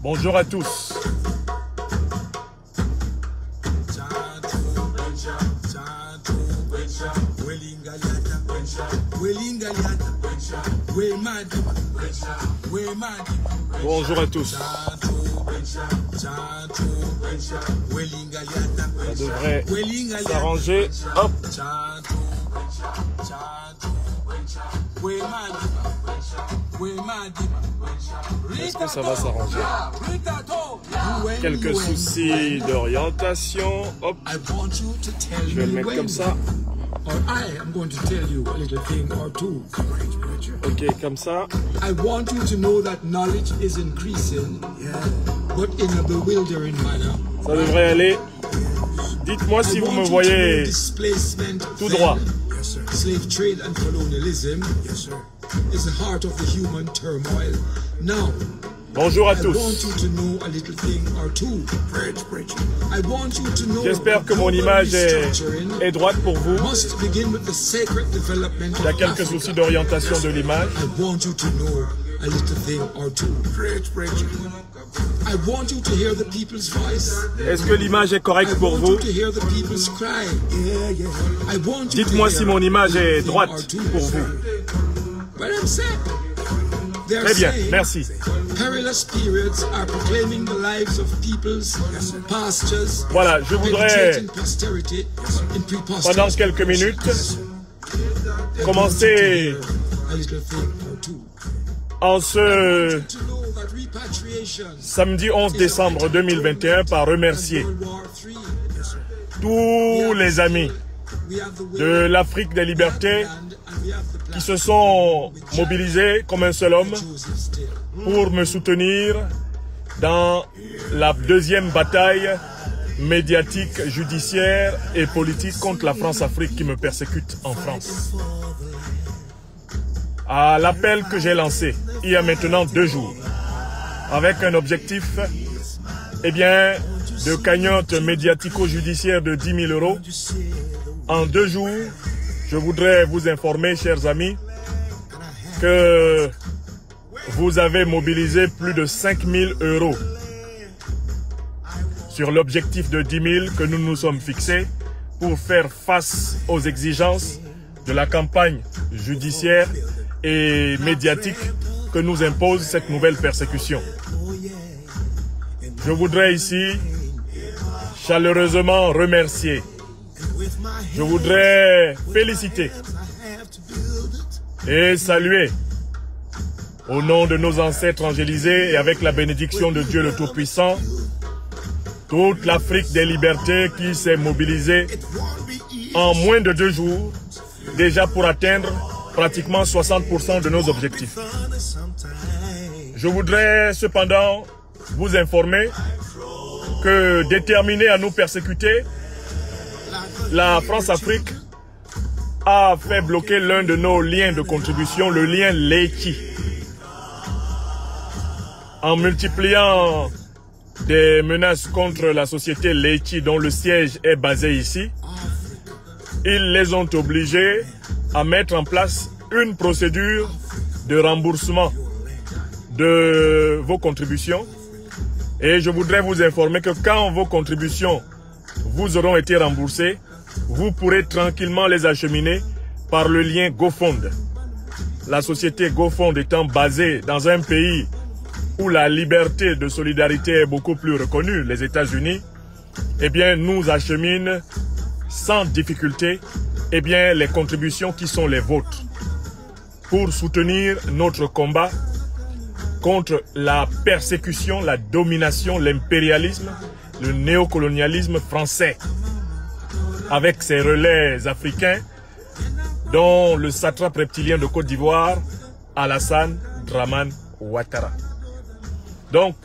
Bonjour à tous. Bonjour à tous. Ça devrait s'arranger. Hop. Est-ce que ça va s'arranger? Quelques soucis d'orientation. Hop. Je vais le mettre comme ça. Ok, comme ça. I want you to know that knowledge is increasing, but in a bewildering manner. Ça devrait aller. Dites-moi si vous me voyez tout droit. Slave trade and colonialism is the heart of the human turmoil. Now, bonjour à tous. J'espère que mon image est droite pour vous. Il y a quelques soucis d'orientation de l'image. Est-ce que l'image est correcte pour vous? Dites-moi si mon image est droite pour vous. Très bien, merci. Voilà, je voudrais, pendant quelques minutes, commencer en ce samedi 11 décembre 2021 par remercier tous les amis de l'Afrique des libertés qui se sont mobilisés comme un seul homme pour me soutenir dans la deuxième bataille médiatique, judiciaire et politique contre la France-Afrique qui me persécute en France. À l'appel que j'ai lancé il y a maintenant 2 jours, avec un objectif, eh bien, de cagnotte médiatico-judiciaire de 10 000 €, en 2 jours, je voudrais vous informer, chers amis, que vous avez mobilisé plus de 5 000 € sur l'objectif de 10 000 que nous nous sommes fixés pour faire face aux exigences de la campagne judiciaire et médiatique que nous impose cette nouvelle persécution. Je voudrais ici chaleureusement remercier. Je voudrais féliciter et saluer au nom de nos ancêtres angélisés et avec la bénédiction de Dieu le Tout-Puissant, toute l'Afrique des libertés qui s'est mobilisée en moins de 2 jours, déjà pour atteindre pratiquement 60% de nos objectifs. Je voudrais cependant vous informer que déterminée à nous persécuter, la France-Afrique a fait bloquer l'un de nos liens de contribution, le lien Leïti. En multipliant des menaces contre la société Leïti dont le siège est basé ici, ils les ont obligés à mettre en place une procédure de remboursement de vos contributions. Et je voudrais vous informer que quand vos contributions vous auront été remboursées, vous pourrez tranquillement les acheminer par le lien GoFund. La société GoFund étant basée dans un pays où la liberté de solidarité est beaucoup plus reconnue, les États-Unis, eh bien, nous achemine sans difficulté les contributions qui sont les vôtres pour soutenir notre combat contre la persécution, la domination, l'impérialisme, le néocolonialisme français, avec ses relais africains, dont le satrape reptilien de Côte d'Ivoire, Alassane Dramane Ouattara. Donc,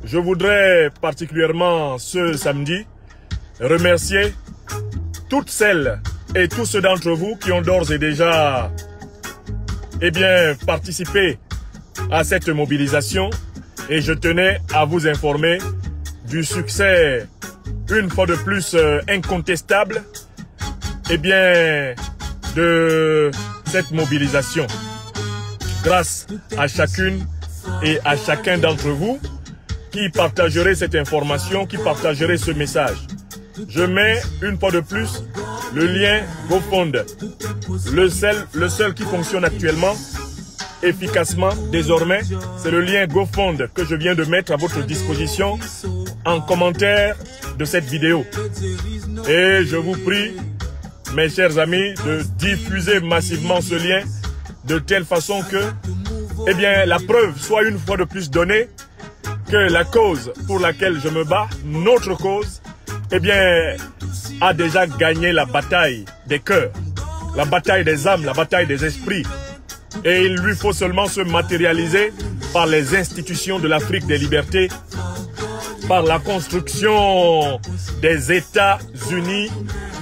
je voudrais particulièrement ce samedi remercier toutes celles et tous ceux d'entre vous qui ont d'ores et déjà participé à cette mobilisation, et je tenais à vous informer du succès une fois de plus incontestable de cette mobilisation. Grâce à chacune et à chacun d'entre vous, qui partagerait cette information, qui partagerait ce message. Je mets une fois de plus le lien GoFund, le seul qui fonctionne actuellement efficacement désormais, c'est le lien GoFund que je viens de mettre à votre disposition en commentaire de cette vidéo. Et je vous prie, mes chers amis, de diffuser massivement ce lien de telle façon que, eh bien, la preuve soit une fois de plus donnée que la cause pour laquelle je me bats, notre cause, eh bien, a déjà gagné la bataille des cœurs, la bataille des âmes, la bataille des esprits. Et il lui faut seulement se matérialiser par les institutions de l'Afrique des libertés, par la construction des États-Unis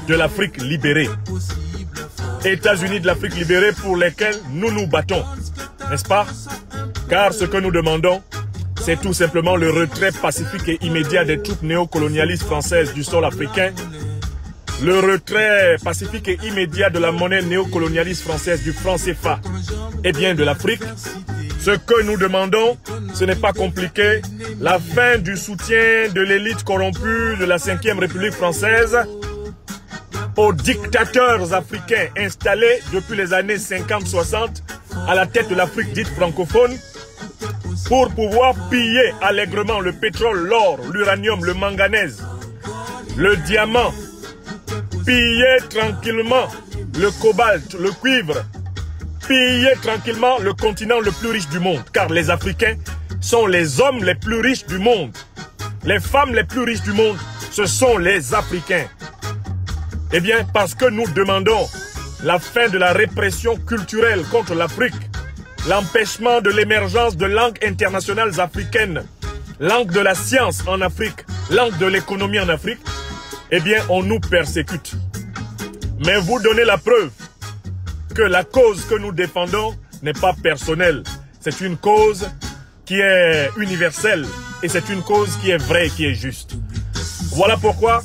de l'Afrique libérée. États-Unis de l'Afrique libérée pour lesquels nous nous battons, n'est-ce pas? Car ce que nous demandons, c'est tout simplement le retrait pacifique et immédiat des troupes néocolonialistes françaises du sol africain, le retrait pacifique et immédiat de la monnaie néocolonialiste française du franc CFA et bien de l'Afrique. Ce que nous demandons, ce n'est pas compliqué, la fin du soutien de l'élite corrompue de la 5e République française aux dictateurs africains installés depuis les années 50-60 à la tête de l'Afrique dite francophone pour pouvoir piller allègrement le pétrole, l'or, l'uranium, le manganèse, le diamant, piller tranquillement le cobalt, le cuivre, piller tranquillement le continent le plus riche du monde. Car les Africains sont les hommes les plus riches du monde. Les femmes les plus riches du monde, ce sont les Africains. Eh bien, parce que nous demandons la fin de la répression culturelle contre l'Afrique, l'empêchement de l'émergence de langues internationales africaines, langue de la science en Afrique, langue de l'économie en Afrique, eh bien, on nous persécute. Mais vous donnez la preuve que la cause que nous défendons n'est pas personnelle. C'est une cause qui est universelle et c'est une cause qui est vraie et qui est juste. Voilà pourquoi,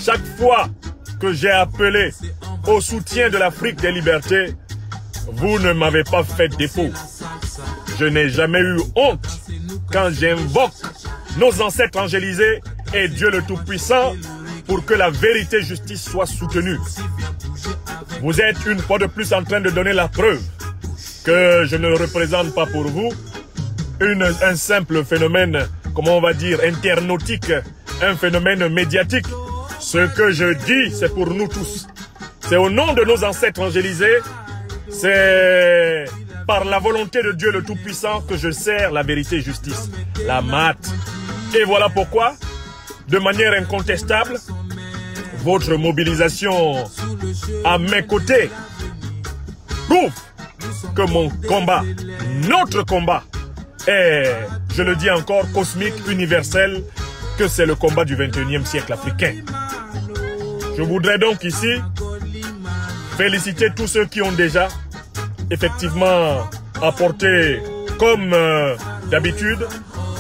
chaque fois que j'ai appelé au soutien de l'Afrique des libertés, vous ne m'avez pas fait défaut. Je n'ai jamais eu honte quand j'invoque nos ancêtres angélisés et Dieu le Tout-Puissant pour que la vérité et justice soient soutenues. Vous êtes une fois de plus en train de donner la preuve que je ne représente pas pour vous un simple phénomène, comment on va dire, internautique, un phénomène médiatique. Ce que je dis, c'est pour nous tous. C'est au nom de nos ancêtres angélisés, c'est par la volonté de Dieu le Tout-Puissant que je sers la vérité et justice, la mat. Et voilà pourquoi, de manière incontestable, votre mobilisation à mes côtés prouve que mon combat, notre combat, est, je le dis encore, cosmique, universel, que c'est le combat du 21e siècle africain. Je voudrais donc ici féliciter tous ceux qui ont déjà effectivement apporté, comme d'habitude,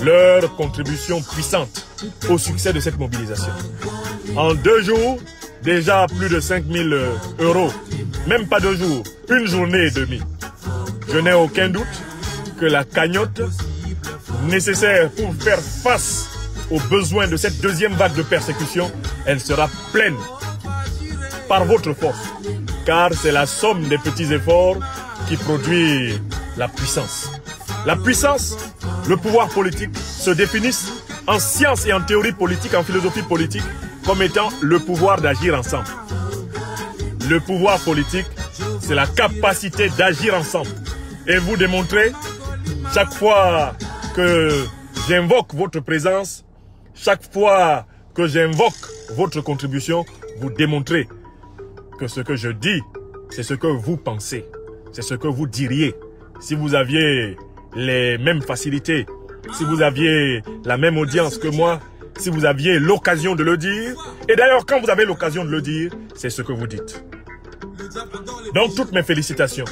leur contribution puissante au succès de cette mobilisation. En 2 jours, déjà plus de 5 000 €, même pas 2 jours, une journée et demie. Je n'ai aucun doute que la cagnotte nécessaire pour faire face aux besoins de cette deuxième vague de persécution, elle sera pleine par votre force. Car c'est la somme des petits efforts qui produit la puissance. La puissance, le pouvoir politique se définissent en science et en théorie politique, en philosophie politique, comme étant le pouvoir d'agir ensemble. Le pouvoir politique, c'est la capacité d'agir ensemble. Et vous démontrez, chaque fois que j'invoque votre présence, chaque fois que j'invoque votre contribution, vous démontrez que ce que je dis, c'est ce que vous pensez, c'est ce que vous diriez. Si vous aviez les mêmes facilités, si vous aviez la même audience que moi, si vous aviez l'occasion de le dire, et d'ailleurs quand vous avez l'occasion de le dire, c'est ce que vous dites. Donc toutes mes félicitations,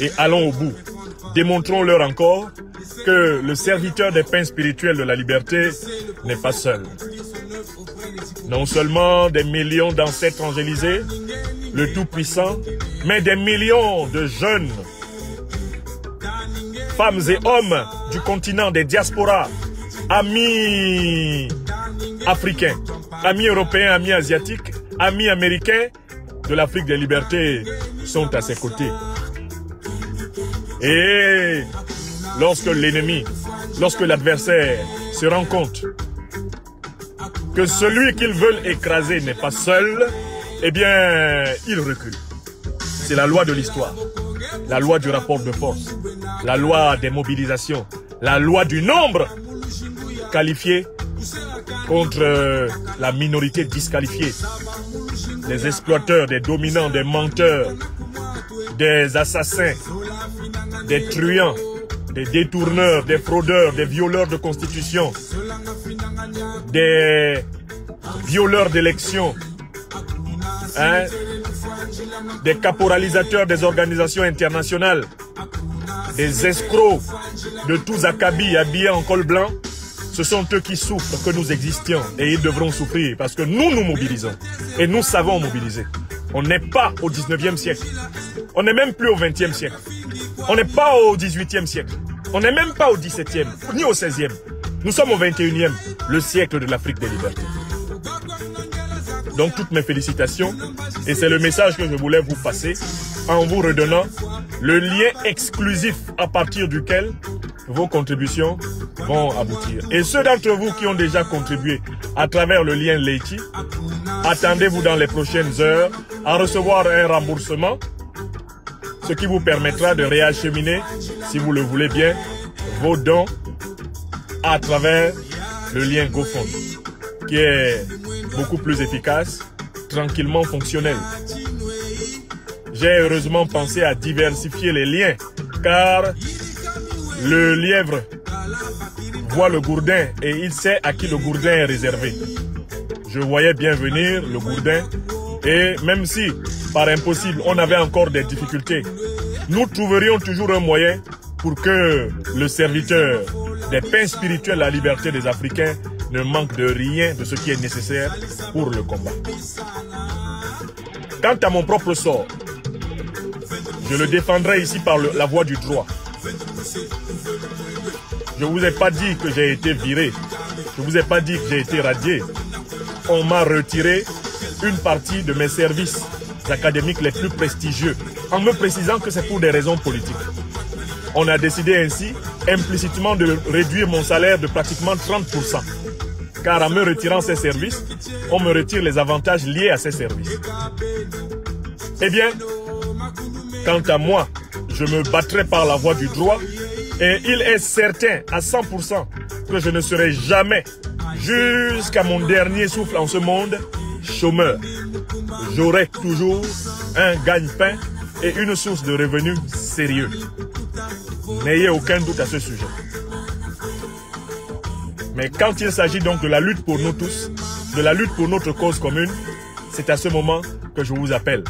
et allons au bout. Démontrons-leur encore que le serviteur des pains spirituels de la liberté n'est pas seul. Non seulement des millions d'ancêtres angélisés, le Tout-Puissant, mais des millions de jeunes, femmes et hommes du continent, des diasporas, amis africains, amis européens, amis asiatiques, amis américains de l'Afrique des libertés sont à ses côtés. Et lorsque l'ennemi, lorsque l'adversaire se rend compte que celui qu'ils veulent écraser n'est pas seul, eh bien, il recule. C'est la loi de l'histoire, la loi du rapport de force, la loi des mobilisations, la loi du nombre qualifié contre la minorité disqualifiée. Des exploiteurs, des dominants, des menteurs, des assassins, des truands, des détourneurs, des fraudeurs, des violeurs de constitution, des violeurs d'élections, hein, des caporalisateurs des organisations internationales, des escrocs de tous acabits habillés en col blanc. Ce sont eux qui souffrent que nous existions et ils devront souffrir parce que nous nous mobilisons et nous savons mobiliser. On n'est pas au 19e siècle, on n'est même plus au 20e siècle, on n'est pas au 18e siècle, on n'est même pas au 17e ni au 16e. Nous sommes au 21e, le siècle de l'Afrique des libertés. Donc toutes mes félicitations et c'est le message que je voulais vous passer en vous redonnant le lien exclusif à partir duquel vos contributions vont aboutir. Et ceux d'entre vous qui ont déjà contribué à travers le lien Leïti, attendez-vous dans les prochaines heures à recevoir un remboursement, ce qui vous permettra de réacheminer, si vous le voulez bien, vos dons à travers le lien GoFund, qui est beaucoup plus efficace, tranquillement fonctionnel. J'ai heureusement pensé à diversifier les liens, car le lièvre voit le gourdin et il sait à qui le gourdin est réservé. Je voyais bien venir le gourdin et même si, par impossible, on avait encore des difficultés, nous trouverions toujours un moyen pour que le serviteur des pains spirituels à la liberté des Africains ne manque de rien de ce qui est nécessaire pour le combat. Quant à mon propre sort, je le défendrai ici par la voie du droit. Je ne vous ai pas dit que j'ai été viré. Je ne vous ai pas dit que j'ai été radié. On m'a retiré une partie de mes services académiques les plus prestigieux en me précisant que c'est pour des raisons politiques. On a décidé ainsi implicitement de réduire mon salaire de pratiquement 30%. Car en me retirant ces services, on me retire les avantages liés à ces services. Eh bien, quant à moi, je me battrai par la voie du droit et il est certain à 100% que je ne serai jamais, jusqu'à mon dernier souffle en ce monde, chômeur. J'aurai toujours un gagne-pain et une source de revenus sérieux. N'ayez aucun doute à ce sujet. Mais quand il s'agit donc de la lutte pour nous tous, de la lutte pour notre cause commune, c'est à ce moment que je vous appelle.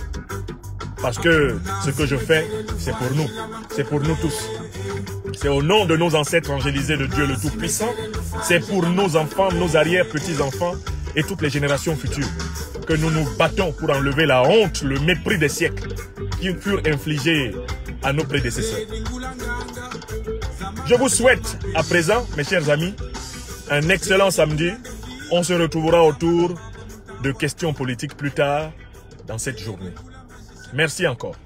Parce que ce que je fais, c'est pour nous tous. C'est au nom de nos ancêtres angélisés de Dieu le Tout-Puissant, c'est pour nos enfants, nos arrière-petits-enfants et toutes les générations futures que nous nous battons pour enlever la honte, le mépris des siècles qui furent infligés à nos prédécesseurs. Je vous souhaite à présent, mes chers amis, un excellent samedi. On se retrouvera autour de questions politiques plus tard dans cette journée. Merci encore.